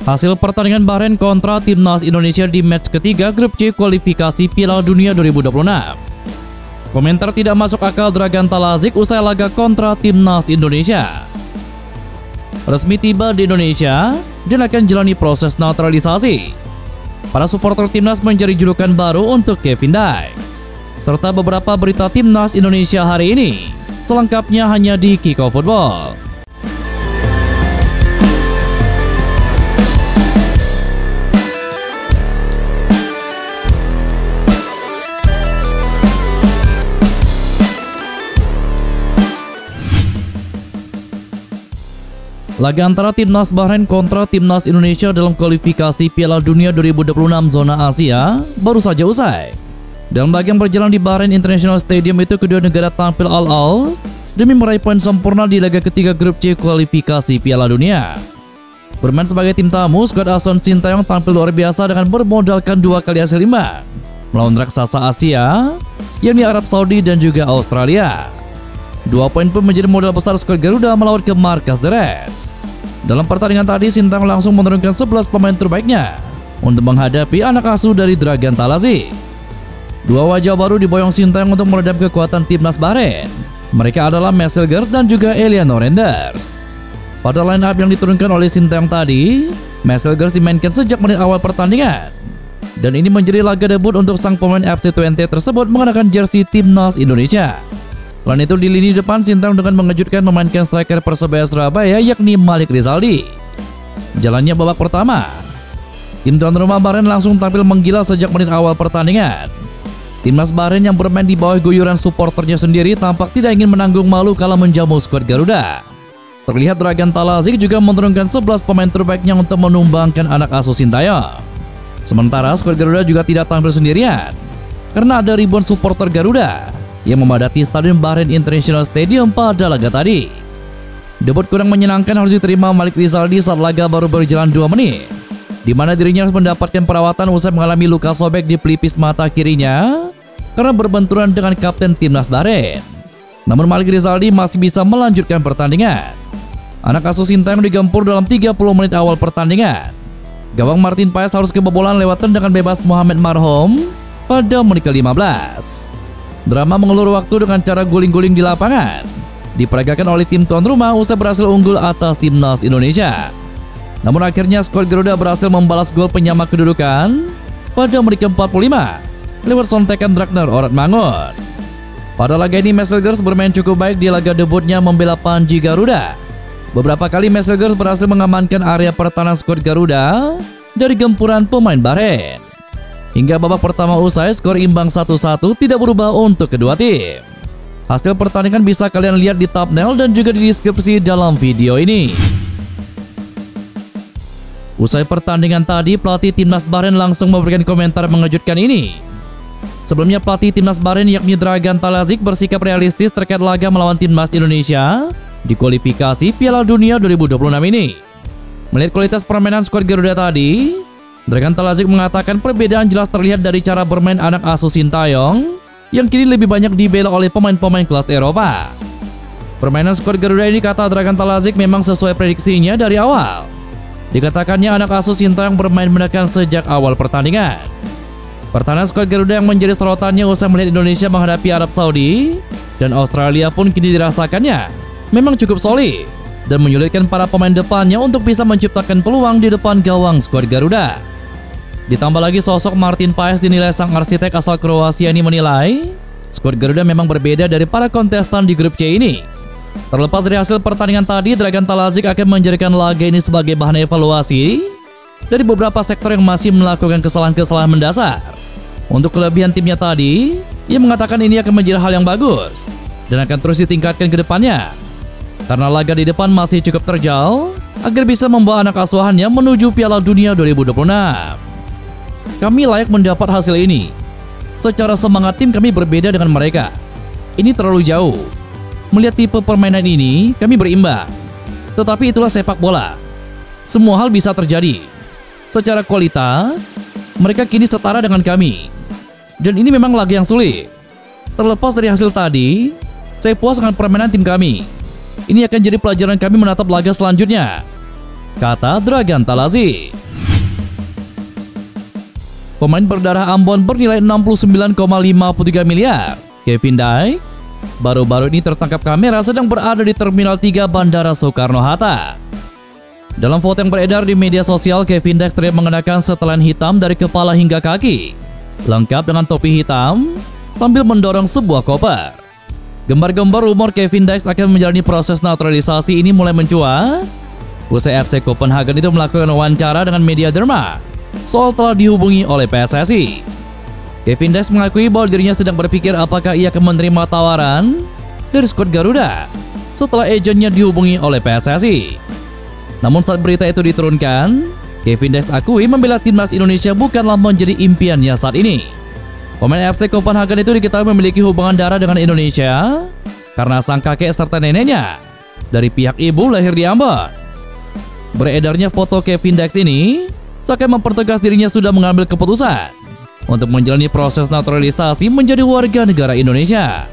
Hasil pertandingan Bahrain kontra Timnas Indonesia di match ketiga Grup C kualifikasi Piala Dunia 2026. Komentar tidak masuk akal Dragan Talazic usai laga kontra Timnas Indonesia. Resmi tiba di Indonesia dan akan jalani proses naturalisasi. Para supporter Timnas mencari julukan baru untuk Kevin Dykes. Serta beberapa berita Timnas Indonesia hari ini. Selengkapnya hanya di Kickoff Football. Laga antara Timnas Bahrain kontra Timnas Indonesia dalam kualifikasi Piala Dunia 2026 zona Asia baru saja usai. Dalam laga yang berjalan di Bahrain International Stadium itu, kedua negara tampil all-out demi meraih poin sempurna di laga ketiga Grup C kualifikasi Piala Dunia. Bermain sebagai tim tamu, skuad asuhan Sintayong tampil luar biasa dengan bermodalkan 2 kali hasil imbang melawan raksasa Asia, yakni Arab Saudi dan juga Australia. 2 poin pun menjadi modal besar skuad Garuda melawan ke markas The Reds. Dalam pertandingan tadi, Sintayong langsung menurunkan 11 pemain terbaiknya untuk menghadapi anak asuh dari Dragan Talazic. 2 wajah baru diboyong Sintayong untuk meredam kekuatan Timnas Bahrain. Mereka adalah Marcel Gerst dan juga Eliano Renders. Pada line up yang diturunkan oleh Sintayong tadi, Marcel Gerst dimainkan sejak menit awal pertandingan. Dan ini menjadi laga debut untuk sang pemain FC20 tersebut mengenakan jersey Timnas Indonesia. Selain itu, di lini depan Sintayong dengan mengejutkan memainkan striker Persebaya Surabaya yakni Malik Rizaldi. Jalannya babak pertama, tim tuan rumah Bahrain langsung tampil menggila sejak menit awal pertandingan. Timnas Bahrain yang bermain di bawah guyuran suporternya sendiri tampak tidak ingin menanggung malu kala menjamu skuad Garuda. Terlihat Dragan Talazic juga menurunkan 11 pemain terbaiknya untuk menumbangkan anak asuh Sintayong. Sementara skuad Garuda juga tidak tampil sendirian, karena ada ribuan supporter Garuda yang memadati Stadion Bahrain International Stadium pada laga tadi. Debut kurang menyenangkan harus diterima Malik Rizaldi saat laga baru berjalan 2 menit, di mana dirinya harus mendapatkan perawatan usai mengalami luka sobek di pelipis mata kirinya karena berbenturan dengan kapten Timnas Bahrain. Namun Malik Rizaldi masih bisa melanjutkan pertandingan. Anak asuh Sintayong digempur dalam 30 menit awal pertandingan. Gawang Martin Paes harus kebobolan lewat tendangan bebas Mohamed Marhum pada menit ke-15. Drama mengelur waktu dengan cara guling-guling di lapangan diperagakan oleh tim tuan rumah usai berhasil unggul atas Timnas Indonesia. Namun akhirnya skuad Garuda berhasil membalas gol penyama kedudukan pada menit ke-45 lewat sontekan Dragner Oratmangun. Pada laga ini Marcel Gerst bermain cukup baik di laga debutnya membela Panji Garuda. Beberapa kali Marcel Gerst berhasil mengamankan area pertahanan skuad Garuda dari gempuran pemain Bahrain. Hingga babak pertama usai, skor imbang 1-1 tidak berubah untuk kedua tim. Hasil pertandingan bisa kalian lihat di thumbnail dan juga di deskripsi dalam video ini. Usai pertandingan tadi, pelatih Timnas Bahrain langsung memberikan komentar mengejutkan ini. Sebelumnya pelatih Timnas Bahrain yakni Dragan Talazic bersikap realistis terkait laga melawan Timnas Indonesia di kualifikasi Piala Dunia 2026 ini. Melihat kualitas permainan skuad Garuda tadi, Dragan Talazic mengatakan perbedaan jelas terlihat dari cara bermain anak asuh Sintayong yang kini lebih banyak dibela oleh pemain-pemain kelas Eropa. Permainan skuad Garuda ini, kata Dragan Talazic, memang sesuai prediksinya dari awal. Dikatakannya anak asuh Sintayong bermain menekan sejak awal pertandingan. Pertahanan skuad Garuda yang menjadi sorotannya usai melihat Indonesia menghadapi Arab Saudi dan Australia pun kini dirasakannya memang cukup solid dan menyulitkan para pemain depannya untuk bisa menciptakan peluang di depan gawang skuad Garuda. Ditambah lagi sosok Martin Paes dinilai sang arsitek asal Kroasia ini menilai skuad Garuda memang berbeda dari para kontestan di grup C ini. Terlepas dari hasil pertandingan tadi, Dragan Talazic akan menjadikan laga ini sebagai bahan evaluasi dari beberapa sektor yang masih melakukan kesalahan-kesalahan mendasar. Untuk kelebihan timnya tadi, ia mengatakan ini akan menjadi hal yang bagus dan akan terus ditingkatkan ke depannya, karena laga di depan masih cukup terjal agar bisa membawa anak asuhannya menuju Piala Dunia 2026. Kami layak mendapat hasil ini. Secara semangat tim kami berbeda dengan mereka. Ini terlalu jauh. Melihat tipe permainan ini, kami berimbang. Tetapi itulah sepak bola. Semua hal bisa terjadi. Secara kualitas, mereka kini setara dengan kami. Dan ini memang laga yang sulit. Terlepas dari hasil tadi, saya puas dengan permainan tim kami. Ini akan jadi pelajaran kami menatap laga selanjutnya, kata Dragan Talazic. Pemain berdarah Ambon bernilai 69,53 miliar, Kevin Dykes, baru-baru ini tertangkap kamera sedang berada di Terminal 3 Bandara Soekarno-Hatta. Dalam foto yang beredar di media sosial, Kevin Dykes terlihat mengenakan setelan hitam dari kepala hingga kaki, lengkap dengan topi hitam, sambil mendorong sebuah koper. Gembar-gembar rumor Kevin Dykes akan menjalani proses naturalisasi ini mulai mencuat usai FC Copenhagen itu melakukan wawancara dengan media Denmark soal telah dihubungi oleh PSSI. Kevin Dykes mengakui bahwa dirinya sedang berpikir apakah ia akan menerima tawaran dari skuad Garuda setelah agennya dihubungi oleh PSSI. Namun saat berita itu diturunkan, Kevin Dykes akui membela timnas Indonesia bukanlah menjadi impiannya saat ini. Pemain FC Copenhagen itu diketahui memiliki hubungan darah dengan Indonesia karena sang kakek serta neneknya dari pihak ibu lahir di Ambon. Beredarnya foto Kevin Dykes ini seakan mempertegas dirinya sudah mengambil keputusan untuk menjalani proses naturalisasi menjadi warga negara Indonesia.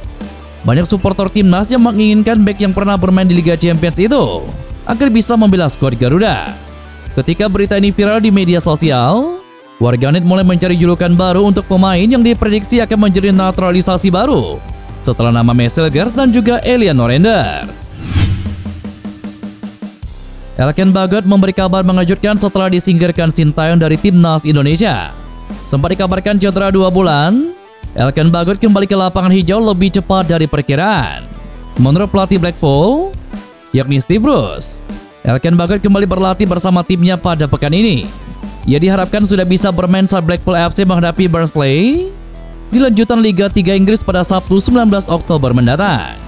Banyak supporter timnas yang menginginkan bek yang pernah bermain di Liga Champions itu agar bisa membela skuad Garuda. Ketika berita ini viral di media sosial, warganet mulai mencari julukan baru untuk pemain yang diprediksi akan menjadi naturalisasi baru setelah nama Messelgers dan juga Eleanor Renders. Elkan Bagot memberi kabar mengejutkan setelah disingkirkan Sintayong dari timnas Indonesia. Sempat dikabarkan cedera 2 bulan, Elkan Bagot kembali ke lapangan hijau lebih cepat dari perkiraan. Menurut pelatih Blackpool, yakni Steve Bruce, Elkan Bagot kembali berlatih bersama timnya pada pekan ini. Ia diharapkan sudah bisa bermain saat Blackpool FC menghadapi Barnsley di lanjutan Liga 3 Inggris pada Sabtu 19 Oktober mendatang.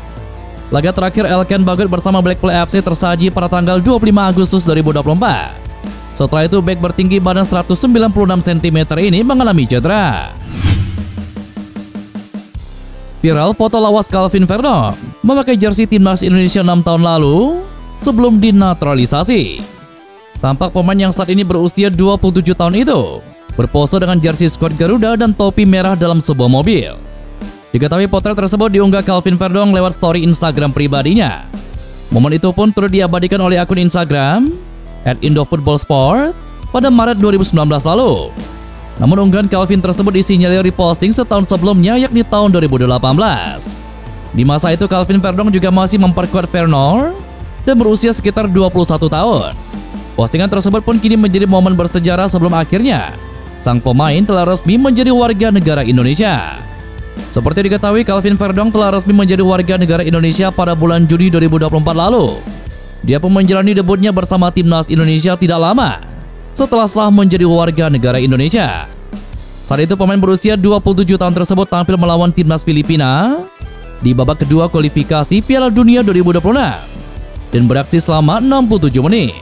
Laga terakhir Elkan Bagot bersama Blackpool FC tersaji pada tanggal 25 Agustus 2024. Setelah itu bek bertinggi badan 196 cm ini mengalami cedera. Viral foto lawas Calvin Verdong memakai jersey timnas Indonesia 6 tahun lalu sebelum dinaturalisasi. Tampak pemain yang saat ini berusia 27 tahun itu berpose dengan jersey skuad Garuda dan topi merah dalam sebuah mobil. Diketahui potret tersebut diunggah Calvin Verdong lewat story Instagram pribadinya. Momen itu pun turut diabadikan oleh akun Instagram @indofootballsport pada Maret 2019 lalu. Namun unggahan Calvin tersebut disinyalir reposting setahun sebelumnya, yakni tahun 2018. Di masa itu Calvin Verdong juga masih memperkuat Feyenoord dan berusia sekitar 21 tahun. Postingan tersebut pun kini menjadi momen bersejarah sebelum akhirnya sang pemain telah resmi menjadi warga negara Indonesia. Seperti diketahui, Calvin Verdong telah resmi menjadi warga negara Indonesia pada bulan Juni 2024 lalu. Dia pun menjalani debutnya bersama timnas Indonesia tidak lama setelah sah menjadi warga negara Indonesia. Saat itu pemain berusia 27 tahun tersebut tampil melawan timnas Filipina di babak kedua kualifikasi Piala Dunia 2026 dan beraksi selama 67 menit.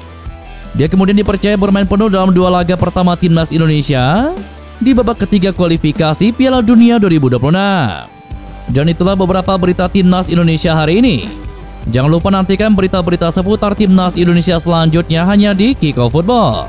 Dia kemudian dipercaya bermain penuh dalam 2 laga pertama timnas Indonesia di babak ketiga kualifikasi Piala Dunia 2026. Dan itulah beberapa berita timnas Indonesia hari ini. Jangan lupa nantikan berita-berita seputar timnas Indonesia selanjutnya hanya di Kickoff Football.